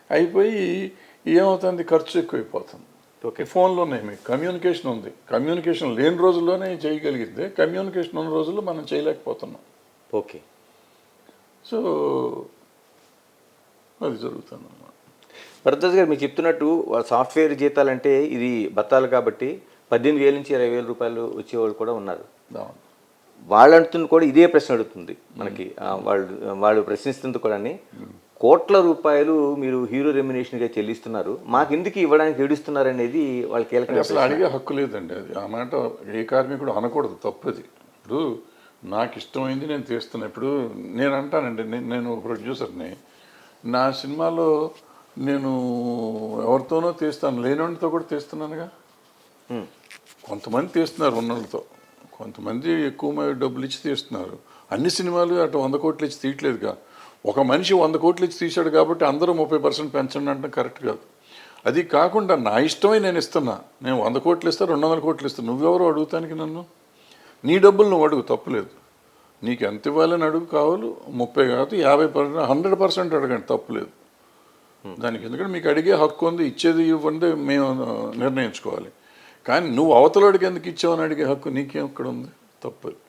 అయిపోయి ఏమవుతుంది, ఖర్చు ఎక్కువైపోతుంది. ఓకే. ఫోన్లోనే మీకు కమ్యూనికేషన్ ఉంది. కమ్యూనికేషన్ లేని రోజుల్లోనే చేయగలిగితే కమ్యూనికేషన్ ఉన్న రోజుల్లో మనం చేయలేకపోతున్నాం. ఓకే. సో అది జరుగుతుంది అన్నమాట. భరద్వాజ్ గారు మీరు చెప్తున్నట్టు సాఫ్ట్వేర్ జీతాలంటే ఇది బత్తాలు కాబట్టి 18,000 నుంచి 20,000 రూపాయలు వచ్చేవాళ్ళు కూడా ఉన్నారు. అవును. వాళ్ళు అంటుంది కూడా ఇదే ప్రశ్న అడుగుతుంది మనకి. వాళ్ళు ప్రశ్నిస్తుంది కూడా కోట్ల రూపాయలు మీరు హీరో రెమ్యునేషన్గా చెల్లిస్తున్నారు, మాకు ఎందుకు ఇవ్వడానికి ఏడుస్తున్నారు అనేది వాళ్ళ కీలక. అసలు అడిగే హక్కు లేదండి. అది ఆ మాట ఏ కార్మికుడు అనకూడదు, తప్పది. ఇప్పుడు నాకు ఇష్టమైంది నేను తీస్తున్నా. ఇప్పుడు నేను అంటానండి, నేను ప్రొడ్యూసర్ని, నా సినిమాలో నేను ఎవరితోనో తీస్తాను, లేనివాడితో కూడా తీస్తున్నానుగా. కొంతమంది తీస్తున్నారు ఉన్నోళ్ళతో, కొంతమంది ఎక్కువ డబ్బులు ఇచ్చి తీస్తున్నారు. అన్ని సినిమాలు అటు 100 కోట్లు ఇచ్చి తీయట్లేదుగా. ఒక మనిషి 100 కోట్లు ఇచ్చి తీశాడు కాబట్టి అందరూ 30% పెంచండి అంటే కరెక్ట్ కాదు. అది కాకుండా నా ఇష్టమై నేను ఇస్తున్నా. నేను 100 కోట్లు ఇస్తా, 200 కోట్లు ఇస్తాను. నువ్వెవరో అడుగుతానికి నన్ను? నీ డబ్బులు నువ్వు అడుగు, తప్పులేదు. నీకు ఎంత ఇవ్వాలని అడుగు, కావాలి 30 కాదు 50%, 100% అడగండి, తప్పులేదు దానికి. ఎందుకంటే మీకు అడిగే హక్కు ఉంది, ఇచ్చేది ఇవ్వండి మేము నిర్ణయించుకోవాలి. కానీ నువ్వు అవతలడికి ఎందుకు ఇచ్చావని అడిగే హక్కు నీకేం ఇక్కడ ఉంది? తప్పు.